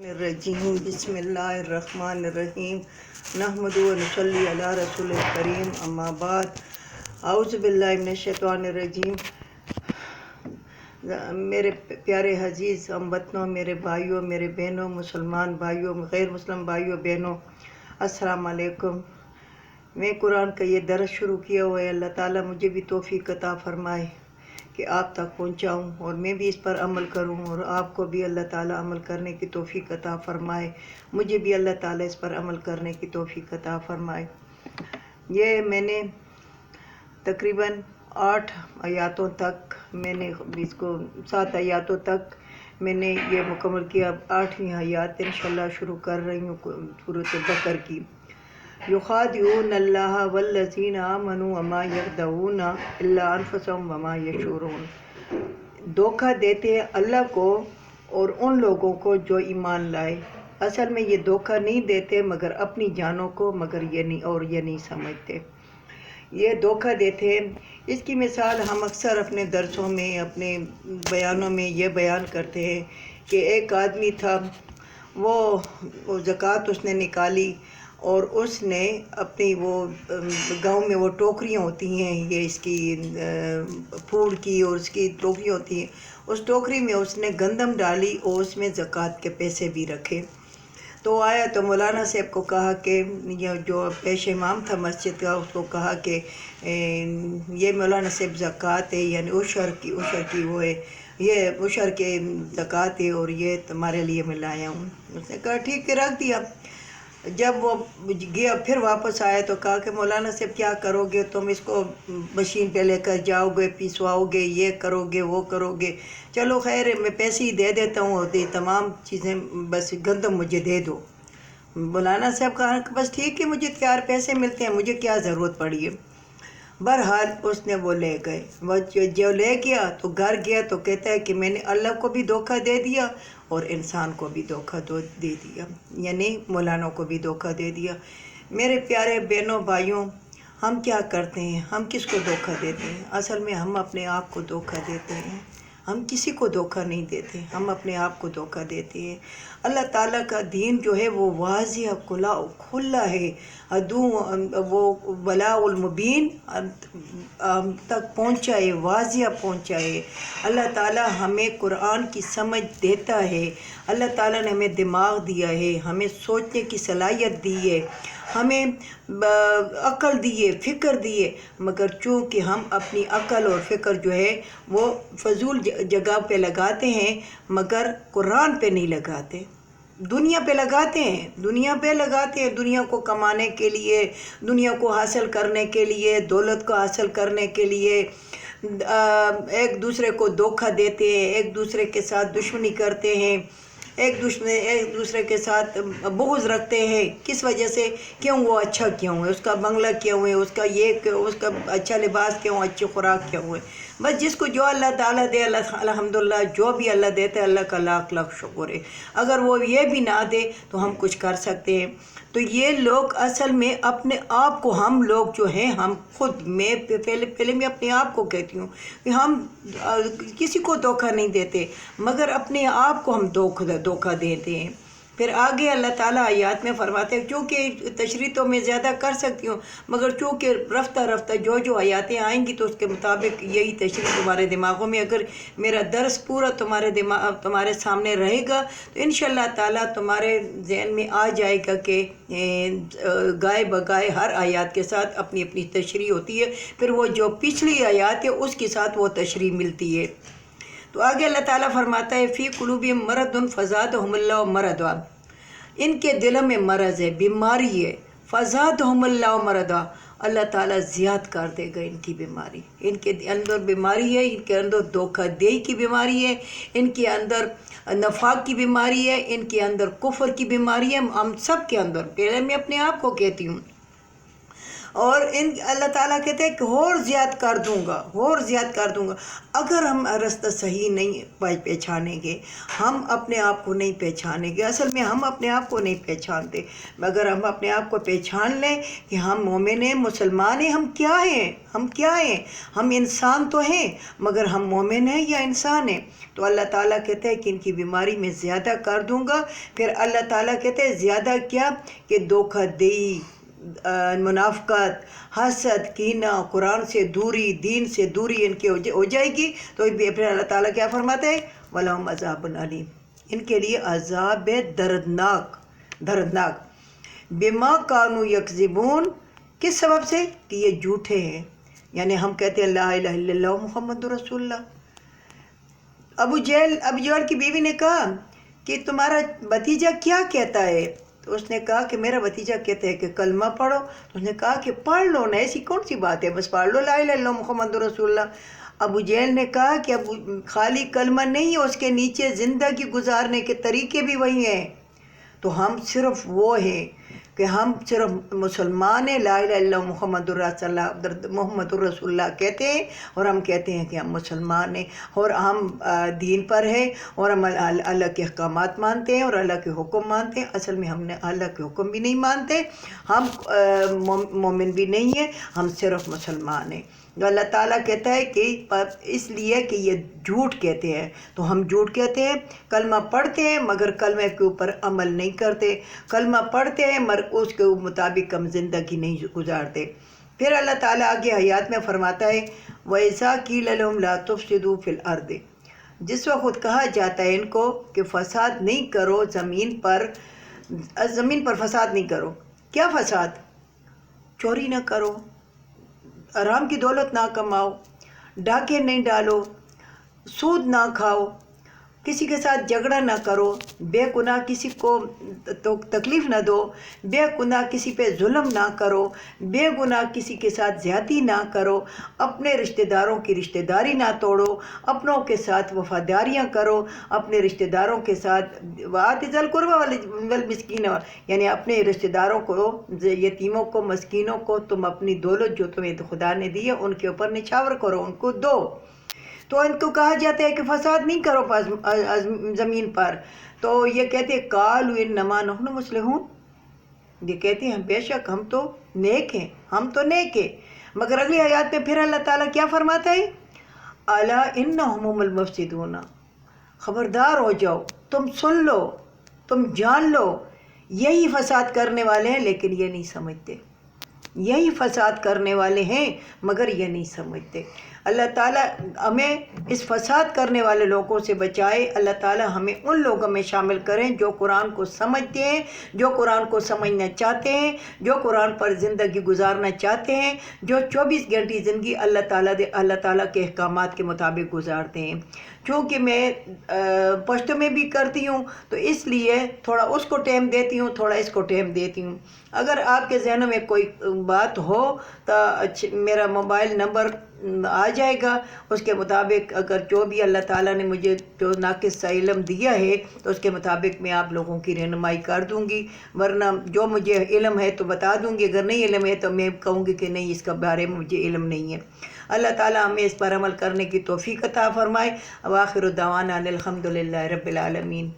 الرجیم बिस्मिल्लाहिर्रहमानिर्रहीम नहमदु व नसल्ली अला रसूलिल करीम अम्मा बाद औज़ु बिल्लाहि मिनश्शैतानिर्रजीम। मेरे प्यारे अजीज़ हमवतनों, मेरे भाइयों, मेरे बहनों, मुसलमान भाइयों, गैर मुस्लिम भाइयों बहनों, अस्सलाम वालेकुम। मैं कुरान का ये दर्स शुरू किया हुआ है। अल्लाह ताला मुझे भी तौफीक अता फ़रमाए कि आप तक पहुंचाऊं और मैं भी इस पर अमल करूं, और आपको भी अल्लाह ताला अमल करने की तौफीक अता फ़रमाए। मुझे भी अल्लाह ताला इस पर अमल करने की तौफीक अता फ़रमाए। ये मैंने तकरीबन 8 आयतों तक मैंने इसको 7 आयतों तक मैंने ये मुकम्मल किया। अब 8वीं आयत इंशाल्लाह शुरू कर रही हूँ सूरत बकर की। युखादिऊनल्लाह वल्लज़ीना आमनू वमा यख़दऊना इल्ला अनफुसहुम वमा यशऊरून। धोखा देते हैं अल्लाह को और उन लोगों को जो ईमान लाए। असल में ये धोखा नहीं देते मगर अपनी जानों को, मगर ये नहीं समझते। ये धोखा देते हैं। इसकी मिसाल हम अक्सर अपने दर्सों में, अपने बयानों में ये बयान करते हैं कि एक आदमी था, वो ज़कात उसने निकाली और उसने अपनी वो गांव में वो टोकरियाँ होती हैं, ये इसकी फूड की और उसकी टोकरियाँ होती हैं, उस टोकरी में उसने गंदम डाली और उसमें ज़कात के पैसे भी रखे। तो आया तो मौलाना साहब को कहा कि ये जो पेश इमाम था मस्जिद का, उसको कहा कि ये मौलाना साहब ज़कात है, यानी उशर की वो है, ये उशर के ज़कात है और ये तुम्हारे लिए मैं लाया हूँ। उसने कहा ठीक है, रख दिया। जब वो गया फिर वापस आया तो कहा कि मौलाना साहब क्या करोगे, तुम इसको मशीन पे लेकर जाओगे, पिसवाओगे, ये करोगे, वो करोगे। चलो खैर, मैं पैसे ही दे देता हूँ और तमाम चीज़ें, बस गंदम मुझे दे दो। मौलाना साहब कहा कि बस ठीक है, मुझे 4 पैसे मिलते हैं, मुझे क्या ज़रूरत पड़ी है। बहरहाल उसने वो ले गए। वो जो ले गया तो घर गया तो कहता है कि मैंने अल्लाह को भी धोखा दे दिया और इंसान को भी धोखा दे दिया, यानी मौलाना को भी धोखा दे दिया। मेरे प्यारे बहनों भाइयों, हम क्या करते हैं, हम किसको धोखा देते हैं? असल में हम अपने आप को धोखा देते हैं। हम किसी को धोखा नहीं देते, हम अपने आप को धोखा देते हैं। अल्लाह ताला का दीन जो है वो वाज़िह खुला है, वो बलाउल मुबीन तक पहुँचा है, वाज़िह पहुँचा है। अल्लाह ताला हमें कुरान की समझ देता है। अल्लाह ताला ने हमें दिमाग दिया है, हमें सोचने की सलाहियत दी है, हमें अक़ल दी है, फ़िक्र दी है, मगर चूँकि हम अपनी अक़ल और फ़िक्र जो है वो फ़जूल जगह पे लगाते हैं, मगर कुरान पे नहीं लगाते। दुनिया पे लगाते हैं, दुनिया को कमाने के लिए, दुनिया को हासिल करने के लिए, दौलत को हासिल करने के लिए एक दूसरे को धोखा देते हैं, एक दूसरे के साथ दुश्मनी करते हैं, एक दूसरे के साथ बुग़्ज़ रखते हैं। किस वजह से? क्यों? वो अच्छा क्यों है, उसका बंगला क्यों है, उसका अच्छा लिबास क्यों, अच्छी खुराक क्यों है। बस जिसको जो अल्लाह ताला दे, अल्हम्दुलिल्लाह, जो भी अल्लाह देता है अल्लाह का लाख लाख शुक्र है। अगर वो ये भी ना दे तो हम कुछ कर सकते हैं। तो ये लोग असल में अपने आप को, हम लोग जो हैं, हम खुद, मैं पहले मैं अपने आप को कहती हूँ कि हम किसी को धोखा नहीं देते, मगर अपने आप को हम धोखा देते हैं। फिर आगे अल्लाह ताला आयत में फरमाते हैं, चूँकि तशरीह तो मैं ज़्यादा कर सकती हूँ, मगर चूँकि रफ्ता जो आयतें आएंगी तो उसके मुताबिक यही तशरीह तुम्हारे दिमागों में, अगर मेरा दर्स पूरा तुम्हारे सामने रहेगा तो इंशाअल्लाह ताला तुम्हारे जहन में आ जाएगा कि गाय बगाए हर आयत के साथ अपनी अपनी तशरीह होती है, फिर वो जो पिछली आयत है उसके साथ वो तशरीह मिलती है। तो आगे अल्लाह ताला फरमाता है, फ़ी कुलूबिहिम मरदुन फ़ज़ादहुमुल्लाहु मरदा, इनके दिलों में मरज़ है, बीमारी है। फ़ज़ादहुमुल्लाहु मरदा, अल्लाह ताला ज़्यादा कर देगा इनकी बीमारी। इनके अंदर बीमारी है, इनके अंदर धोखाधड़ी की बीमारी है, इनके अंदर नफाक की बीमारी है, इनके अंदर कुफ्र की बीमारी है। हम सब के अंदर, पहले मैं अपने आप को कहती हूँ, اور اللہ تعالیٰ کہتے ہیں کہ اور زیادہ کر دوں گا، اور زیادہ کر دوں گا۔ اگر ہم راستہ صحیح نہیں پہچانیں گے، ہم اپنے آپ کو نہیں پہچانیں گے، اصل میں ہم اپنے آپ کو نہیں پہچانتے، مگر ہم اپنے آپ کو پہچان لیں کہ ہم مومن ہیں، مسلمان ہیں، ہم کیا ہیں، ہم کیا ہیں، ہم انسان تو ہیں مگر ہم مومن ہیں یا انسان ہیں۔ تو اللہ تعالیٰ کہتے ہیں کہ ان کی بیماری میں زیادہ کر دوں گا۔ پھر اللہ تعالیٰ کہتے ہیں زیادہ کیا کہ دھوکہ دہی، منافقت، حسد، کینہ، قرآن سے دوری، دین سے دوری ان کی ہو جائے گی۔ تو پھر اللہ تعالیٰ کیا فرماتے ہیں؟ وَلَهُمْ عَذَابٌ عَلِيمٌ، ان کے لیے عذاب دردناک، دردناک، بِمَا كَانُوا يَكْذِبُونَ، کس سبب سے؟ کہ یہ جھوٹے ہیں، یعنی ہم کہتے ہیں لا الہ الا اللہ محمد رسول اللہ۔ ابو جہل کی بیوی نے کہا کہ تمہارا بھتیجا کیا کہتا ہے؟ تو اس نے کہا کہ میرا بھتیجا کہتا ہے کہ کلمہ پڑھو۔ تو اس نے کہا کہ پڑھ لو نا، ایسی کون سی بات ہے، بس پڑھ لو لا الہ الا اللہ محمد رسول اللہ۔ ابو جہل نے کہا کہ اب خالی کلمہ نہیں ہے، اس کے نیچے زندگی گزارنے کے طریقے بھی وہی ہیں۔ تو ہم صرف وہ ہیں کہ ہم صرف مسلمان ہیں، لا الہ الا اللہ محمد رسول اللہ کہتے ہیں، اور ہم کہتے ہیں کہ ہم مسلمان ہیں اور ہم دین پر ہیں، اور ہم اللہ کے احکامات مانتے ہیں اور اللہ کے حکم مانتے ہیں۔ اصل میں ہم نے اللہ کے حکم بھی نہیں مانتے، ہم مومن بھی نہیں ہیں، ہم صرف مسلمان ہیں۔ تو اللہ تعالیٰ کہتا ہے کہ اس لیے کہ یہ جھوٹ کہتے ہیں، تو ہم جھوٹ کہتے ہیں، کلمہ پڑھتے ہیں مگر کلمہ کے اوپر عمل نہیں کرتے، کلمہ پڑھتے ہیں مگر اس کے مطابق ہم زندگی نہیں گزارتے۔ پھر اللہ تعالیٰ آگے آیات میں فرماتا ہے وَإِذَا قِيلَ لَهُمْ لَا تُفْسِدُوا فِي الْأَرْضِ، جس وقت کہا جاتا ہے ان کو کہ فساد نہیں کرو زمین پر، زمین پر فساد نہیں کرو۔ کیا فساد؟ چوری نہ کرو، حرام کی دولت نہ کماؤ، ڈاکے نہیں ڈالو، سود نہ کھاؤ، کسی کے ساتھ جھگڑا نہ کرو، بے گناہ کسی کو تکلیف نہ دو، بے گناہ کسی پہ ظلم نہ کرو، بے گناہ کسی کے ساتھ زیادتی نہ کرو، اپنے رشتہ داروں کی رشتہ داری نہ توڑو، اپنوں کے ساتھ وفاداریاں کرو، اپنے رشتہ داروں کے ساتھ وَآتِ ذِی الْقُرْبَىٰ وَالْمِسْکِینِ، یعنی اپنے رشتہ داروں کو، یتیموں کو، مسکینوں کو تم اپنی دولت جو تمہیں خدا نے دی ہے ان کے اوپر نچھاور کرو، ان کو دو۔ تو ان کو کہا جاتا ہے کہ فساد نہیں کرو زمین پر، تو یہ کہتے ہیں قَالُوا إِنَّمَا نَحْنُ مُصْلِحُونَ، یہ کہتے ہیں بے شک ہم تو نیک ہیں، ہم تو نیک ہیں۔ مگر اگلی آیات میں پھر اللہ تعالیٰ کیا فرماتا ہے؟ أَلَا إِنَّهُمْ هُمُ الْمُفْسِدُونَ، خبردار ہو جاؤ، تم سن لو، تم جان لو، یہی فساد کرنے والے ہیں لیکن یہ نہیں سمجھتے، یہی فساد کرنے والے ہیں مگر یہ نہیں سمجھتے۔ اللہ تعالیٰ ہمیں اس فساد کرنے والے لوگوں سے بچائے، اللہ تعالیٰ ہمیں ان لوگوں میں شامل کریں جو قرآن کو سمجھتے ہیں، جو قرآن کو سمجھنا چاہتے ہیں، جو قرآن پر زندگی گزارنا چاہتے ہیں، جو 24 گھنٹے زندگی اللہ تعالیٰ کے احکامات کے مطابق گزارتے ہیں۔ چونکہ میں پشتو میں بھی کرتی ہوں تو اس لیے تھوڑا اس کو ٹائم دیتی ہوں، تھوڑا اس کو ٹائم دیتی ہوں۔ اگر آپ کے ذہنوں میں کوئی بات ہو تو میرا موبائل نمبر آ جائے گا، اس کے مطابق اگر جو بھی اللہ تعالیٰ نے مجھے جو ناقص سا علم دیا ہے تو اس کے مطابق میں آپ لوگوں کی رہنمائی کر دوں گی، ورنہ جو مجھے علم ہے تو بتا دوں گی، اگر نہیں علم ہے تو میں کہوں گی کہ نہیں اس کا بارے میں مجھے علم نہیں ہے۔ اللہ تعالیٰ ہمیں اس پر عمل کرنے کی توفیق عطا فرمائے۔ وآخر دعوانا الحمد للہ رب العالمین۔